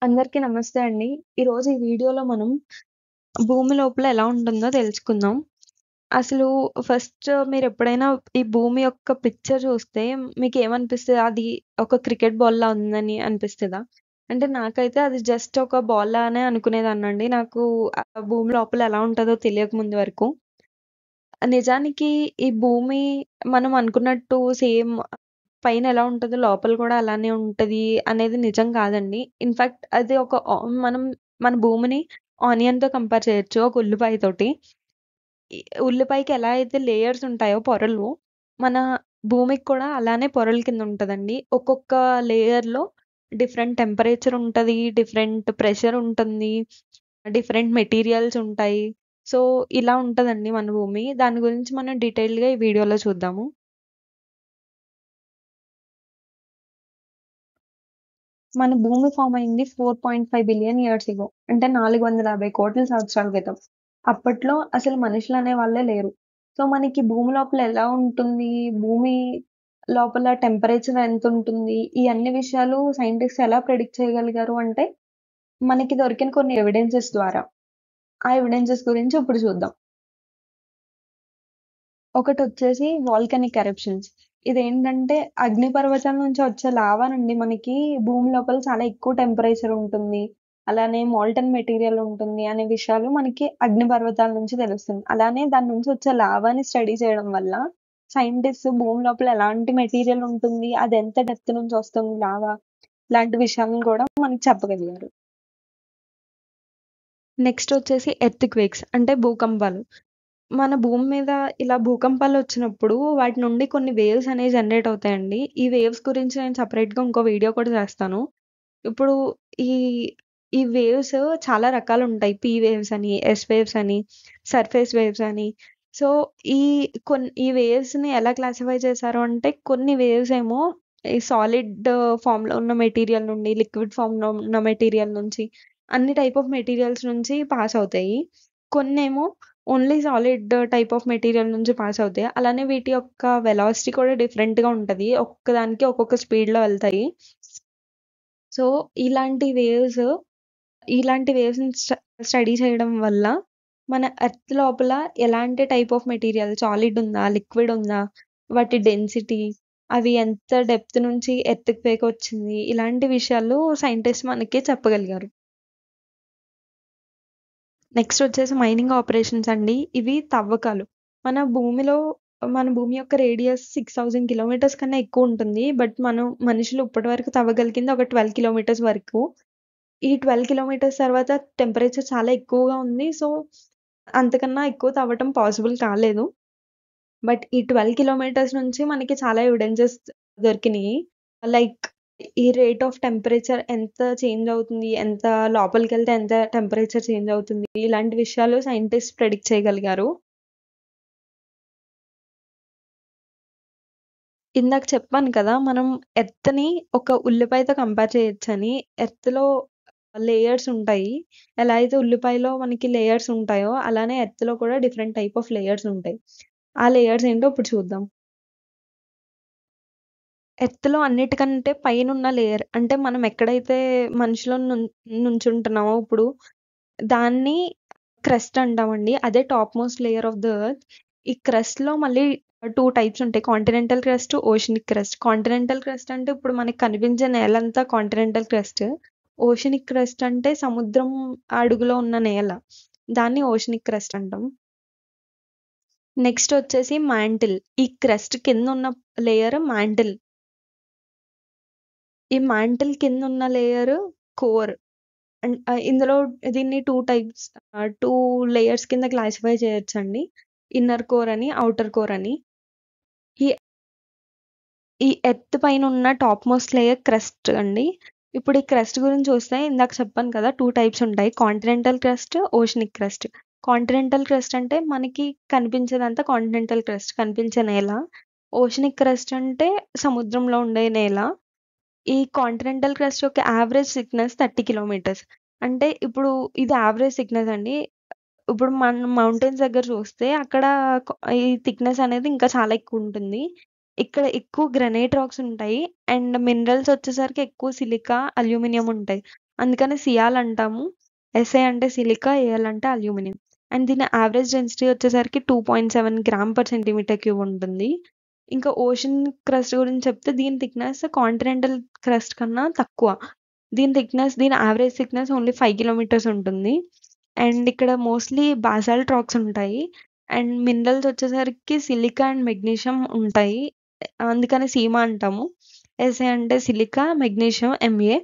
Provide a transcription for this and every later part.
అందరికీ నమస్తే అండి. ఈరోజు ఈ వీడియోలో మనం భూమి లోపల ఎలా ఉంటుందో తెలుసుకుందాం. అసలు ఫస్ట్ మీరెప్పుడైనా ఈ భూమి యొక్క పిక్చర్ చూస్తే మీకేమనిపిస్తది? అది ఒక క్రికెట్ బాల్‌లా ఉందని అనిపిస్తదా? అంటే నాకైతే అది జస్ట్ ఒక బాల్ లానే అనుకునేదాన్నండి. నాకు భూమి లోపల ఎలా ఉంటదో తెలియక ముందు వరకు. నిజానికి ఈ భూమి మనం అనుకున్నట్టు సేమ్ పైన ఎలా ఉంటదో లోపల కూడా అలానే ఉంటది అనేది నిజం కాదండి. ఇన్‌ఫాక్ట్ అది ఒక మనం మన భూమిని ఆనియన్‌తో కంపేర్ చేయొచ్చు. ఒక ఉల్లిపాయతోటి. ఈ ఉల్లిపాయకి ఎలా అయితే లేయర్స్ ఉంటాయో పొరలు, మన భూమికి కూడా అలానే పొరల కింద ఉంటదండి. ఒక్కొక్క లేయర్‌లో డిఫరెంట్ టెంపరేచర్ ఉంటది. డిఫరెంట్ ప్రెషర్ ఉంటుంది. డిఫరెంట్ మెటీరియల్స్ ఉంటాయి. సో, ఇలా ఉంటదండి మన భూమి. దాని గురించి మనం డీటెయిల్డ్‌గా ఈ వీడియోలో చూద్దాము. మన భూమి ఫార్మ్ అయింది 4.5 బిలియన్ ఇయర్స్ ఎగో. అంటే 450,00,00,000 సంవత్సరాల క్రితం. అప్పట్లో అసలు మనుషులనే వాళ్ళే లేరు. సో, మనకి భూమి లోపల ఎలా ఉంటుంది? భూమి లోపల టెంపరేచర్ ఎంతుంటుంది? ఈ అన్ని విషయాలు సైంటిస్ట్స్ ఎలా ప్రెడిక్ట్ చేయగలిగారు అంటే, మనకి దొరికిన కొన్ని ఎవిడెన్సెస్ ద్వారా. ఆ ఎవిడెన్సెస్ గురించి ఇప్పుడు చూద్దాం. ఒకటొచ్చేసి వోల్కానిక్ ఎరప్షన్స్. ఇదేంటంటే అగ్నిపర్వతాల నుంచి వచ్చే లావా నుండి మనకి భూమి లోపల చాలా ఎక్కువ టెంపరేచర్ ఉంటుంది. అలానే మోల్టన్ మెటీరియల్ ఉంటుంది అనే విషయాలు మనకి అగ్నిపర్వతాల నుంచి తెలుస్తుంది. అలానే దాని నుంచి వచ్చే లావాని స్టడీ చేయడం వల్ల సైంటిస్ట్స్ భూమి లోపల ఎలాంటి మెటీరియల్ ఉంటుంది, అది ఎంత డెప్త్ నుంచి వస్తుంది లావా, ఇలాంటి విషయాలను కూడా మనకి చెప్పగలిగారు. నెక్స్ట్ వచ్చేసి ఎర్త్‌క్వేక్స్ అంటే భూకంపాలు. మన భూమి మీద ఇలా భూకంపాలొచ్చినప్పుడు వాటి నుండి కొన్ని వేవ్స్ అనేవి జనరేట్ అవుతాయండి. ఈ వేవ్స్ గురించి నేను సెపరేట్‌గా ఇంకో వీడియో కూడా చేస్తాను. ఇప్పుడు ఈ ఈ వేవ్స్ చాలా రకాలుంటాయి. పీ వేవ్స్ అని, ఎస్ వేవ్స్ అని, సర్ఫేస్ వేవ్స్ అని. సో, ఈ ఈ వేవ్స్‌ని ఎలా క్లాసిఫై చేశారు అంటే కొన్ని వేవ్స్ ఏమో ఈ సాలిడ్ ఫార్మ్‌లో ఉన్న మెటీరియల్ నుండి, లిక్విడ్ ఫార్మ్‌లో ఉన్న మెటీరియల్ నుంచి అన్ని టైప్ ఆఫ్ మెటీరియల్స్ నుంచి పాస్ అవుతాయి. కొన్నేమో only solid type of material నుంచి పాస్ అవుతాయి. అలానే వీటి యొక్క వెలాసిటీ కూడా డిఫరెంట్‌గా ఉంటది. ఒక్కదానికి ఒక్కొక్క స్పీడ్‌లో వెళ్తాయి. సో, ఇలాంటి వేవ్స్ ఇలాంటి వేవ్స్‌ని స్టడీ చేయడం వల్ల మన ఎర్త్ లోపల ఎలాంటి టైప్ ఆఫ్ మెటీరియల్ సాలిడ్ ఉందా? లిక్విడ్ ఉందా? వాటి డెన్సిటీ, అవి ఎంత డెప్త్ నుంచి ఎర్త్‌కి పైకొచ్చింది. ఇలాంటి విషయాలు సైంటిస్ట్ మనకి చెప్పగలిగారు. నెక్స్ట్ వచ్చేసి మైనింగ్ ఆపరేషన్స్ అండి. ఇవి తవ్వకాలు. మన భూమిలో మన భూమి యొక్క రేడియస్ 6000 కిలోమీటర్స్ కన్నా ఎక్కువుంటుంది. బట్ మనుషులు ఇప్పటి వరకు తవ్వగలిగింది ఒక 12 కిలోమీటర్స్ వరకు. ఈ 12 కిలోమీటర్స్ తర్వాత టెంపరేచర్ చాలా ఎక్కువగా ఉంది. సో, అంతకన్నా ఎక్కువ తవ్వటం పాసిబుల్ కాలేదు. బట్ ఈ 12 కిలోమీటర్స్ నుంచి మనకి చాలా ఎవిడెన్సెస్ దొరికినియి. లైక్ ఈ రేట్ ఆఫ్ టెంపరేచర్ ఎంత చేంజ్ అవుతుంది, ఎంత లోపలికెళ్తే ఎంత టెంపరేచర్ చేంజ్ అవుతుంది, ఇలాంటి విషయాలు సైంటిస్ట్ ప్రెడిక్ట్ చేయగలిగారు. ఇందాక చెప్పాను కదా! మనం ఎర్త్‌ని ఒక ఉల్లిపాయతో కంపేర్ చేయొచ్చని. ఎర్త్‌లో లేయర్స్ ఉంటాయి. ఎలా అయితే ఉల్లిపాయలో మనకి లేయర్స్ ఉంటాయో, అలానే ఎర్త్‌లో కూడా డిఫరెంట్ టైప్ ఆఫ్ లేయర్స్ ఉంటాయి. ఆ లేయర్స్ ఏంటో ఇప్పుడు చూద్దాం. ఎర్త్‌లో అన్నిటికంటే పైనున్న లేయర్ అంటే మనం ఎక్కడైతే మనుషులం నుంచుంటున్నామో ఇప్పుడు దాన్ని క్రస్ట్ అంటామండి. అదే top most layer of the earth. ఈ క్రస్ట్‌లో మళ్ళీ 2 టైప్స్ ఉంటాయి. Continental crust, oceanic crust. Continental crust అంటే ఇప్పుడు మనకి కనిపించే నేలంతా కాంటినెంటల్ క్రస్ట్. ఓషనిక్ క్రస్ట్ అంటే సముద్రం అడుగులో ఉన్న నేల. దాన్ని ఓషనిక్ క్రస్ట్ అంటాం. నెక్స్ట్ వచ్చేసి మాంటిల్. ఈ క్రస్ట్ కిందున్న లేయర్ మాంటిల్. ఈ మాంటిల్ కిందున్న లేయర్ కోర్. ఇందులో దీన్ని 2 లేయర్స్ కింద క్లాసిఫై చేయొచ్చండి. ఇన్నర్ కోర్ అని, ఔటర్ కోర్ అని. ఈ ఈ ఎర్త్ పైనున్న టాప్ మోస్ట్ లేయర్ క్రస్ట్ అండి. ఇప్పుడు ఈ క్రస్ట్ గురించి చూస్తే ఇందాక చెప్పాను కదా! 2 టైప్స్ ఉంటాయి. Continental crust, oceanic crust. Continental crust అంటే మనకి కనిపించేదంతా కాంటినెంటల్ క్రస్ట్ కనిపించే నేల. ఓషనిక్ క్రస్ట్ అంటే సముద్రంలో ఉండే నేల. ఈ కాంటినెంటల్ క్రస్ట్ యొక్క యావరేజ్ థిక్‌నెస్ 30 కిలోమీటర్స్. అంటే ఇప్పుడు ఇది యావరేజ్ థిక్‌నెస్ అండి. ఇప్పుడు మనం మౌంటైన్స్ దగ్గర చూస్తే అక్కడ ఈ థిక్‌నెస్ అనేది ఇంకా చాలా ఎక్కువుంటుంది. ఇక్కడ ఎక్కువ గ్రానైట్ రాక్స్ ఉంటాయి. అండ్ మినరల్స్ వచ్చేసరికి ఎక్కువ సిలికా, అల్యూమినియం ఉంటాయి. అందుకని సియాల్ అంటాము. ఎస్ఏ అంటే సిలికా, ఏఎల్ అంటే అల్యూమినియం. అండ్ దీని యావరేజ్ డెన్సిటీ వచ్చేసరికి 2.7 గ్రామ్ పర్ సెంటీమీటర్ క్యూబ్ ఉంటుంది. ఇంకా ఓషన్ క్రస్ట్ గురించి చెప్తే దీని థిక్నెస్ కాంటినెంటల్ క్రస్ట్ కన్నా తక్కువ. దీని యావరేజ్ థిక్నెస్ ఓన్లీ 5 కిలోమీటర్స్ ఉంటుంది. అండ్ ఇక్కడ మోస్ట్లీ బాసాల్ట్ రాక్స్ ఉంటాయి. అండ్ మినరల్స్ వచ్చేసరికి సిలికా అండ్ మెగ్నీషియం ఉంటాయి. అందుకని సీమా అంటాము. ఎస్ఏ అంటే సిలికా, మెగ్నీషియం, ఎంఏ.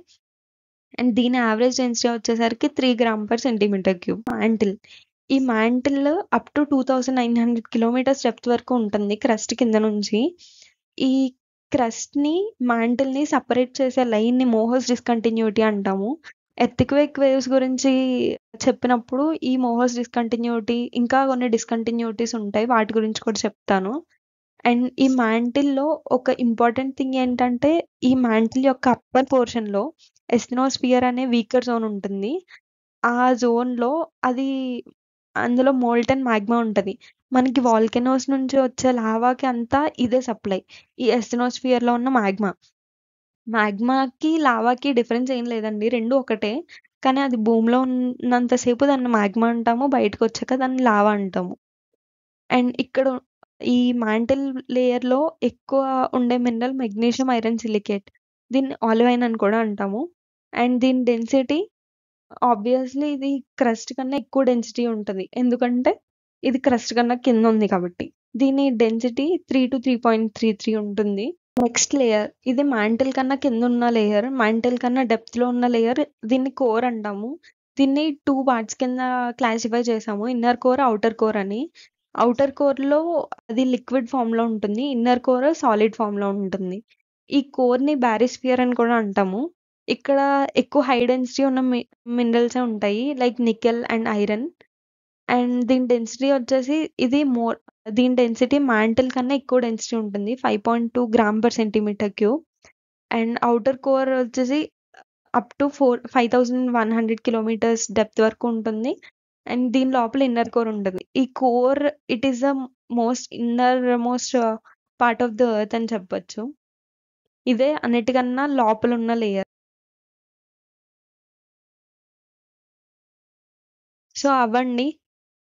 అండ్ దీని యావరేజ్ డెన్సిటీ వచ్చేసరికి 3 గ్రామ్ పర్ సెంటీమీటర్ క్యూబ్. ఈ mantle up to 2900 kilometres depth వరకు ఉంటుంది క్రస్ట్ కింద నుంచి. ఈ క్రస్ట్ని మ్యాంటిల్ని సపరేట్ చేసే లైన్ని మోహోస్ డిస్కంటిన్యూటీ అంటాము. ఎర్త్క్వేక్ వేవ్స్ గురించి చెప్పినప్పుడు ఈ మోహోస్ డిస్కంటిన్యూటీ ఇంకా కొన్ని డిస్కంటిన్యూటీస్ ఉంటాయి, వాటి గురించి కూడా చెప్తాను. అండ్ ఈ మ్యాంటిల్లో ఒక ఇంపార్టెంట్ థింగ్ ఏంటంటే ఈ మ్యాంటిల్ యొక్క అప్పర్ పోర్షన్లో ఎస్టినోస్ఫియర్ అనే వీకర్ జోన్ ఉంటుంది. ఆ జోన్లో అందులో మోల్టెన్ మ్యాగ్మా ఉంటుంది. మనకి వాల్కెనోస్ నుంచి వచ్చే లావాకి అంతా ఇదే సప్లై, ఈ ఎస్టినోస్ఫియర్లో ఉన్న మ్యాగ్మాకి లావాకి డిఫరెన్స్ ఏం లేదండి, రెండు ఒకటే. కానీ అది భూమిలో ఉన్నంతసేపు దాన్ని మ్యాగ్మా అంటాము, బయటకు వచ్చాక దాన్ని లావా అంటాము. అండ్ ఇక్కడ ఈ మ్యాంటిల్ లేయర్లో ఎక్కువ ఉండే మినరల్ మెగ్నీషియం ఐరన్ సిలికేట్, దీన్ని ఆలివైన్ అని కూడా అంటాము. అండ్ దీని డెన్సిటీ ఆబ్వియస్లీ ఇది క్రస్ట్ కన్నా ఎక్కువ డెన్సిటీ ఉంటుంది, ఎందుకంటే ఇది క్రస్ట్ కన్నా కింద ఉంది కాబట్టి. దీని డెన్సిటీ 3 to 3.33 ఉంటుంది. నెక్స్ట్ లేయర్, ఇది మ్యాంటిల్ కన్నా కింద ఉన్న లేయర్, మ్యాంటిల్ కన్నా డెప్త్లో ఉన్న లేయర్. దీన్ని కోర్ అంటాము. దీన్ని 2 పార్ట్స్ కింద క్లాసిఫై చేసాము, ఇన్నర్ కోర్, అవుటర్ కోర్ అని. అవుటర్ కోర్లో అది లిక్విడ్ ఫామ్లో ఉంటుంది, ఇన్నర్ కోర్ సాలిడ్ ఫామ్లో ఉంటుంది. ఈ కోర్ని బ్యారిస్ఫియర్ అని కూడా అంటాము. ఇక్కడ ఎక్కువ హై డెన్సిటీ ఉన్న మినరల్స్ ఉంటాయి, like nickel and iron. And దీని డెన్సిటీ వచ్చేసి దీని డెన్సిటీ మ్యాంటిల్ కన్నా ఎక్కువ డెన్సిటీ ఉంటుంది, 5.2 gram per centimetre cube. And outer core వచ్చేసి అప్ టు 5100 కిలోమీటర్స్ డెప్త్ వరకు ఉంటుంది. అండ్ దీని లోపల ఇన్నర్ కోర్ ఉంటుంది. ఈ core it is the innermost part of the earth అని చెప్పొచ్చు. ఇదే అన్నిటికన్నా లోపల ఉన్న లేయర్. సో అవండి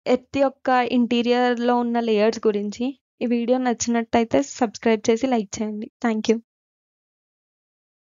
ఎర్త్ యొక్క ఇంటీరియర్లో ఉన్న లేయర్స్ గురించి. ఈ వీడియో నచ్చినట్టయితే సబ్స్క్రైబ్ చేసి లైక్ చేయండి. Thank you.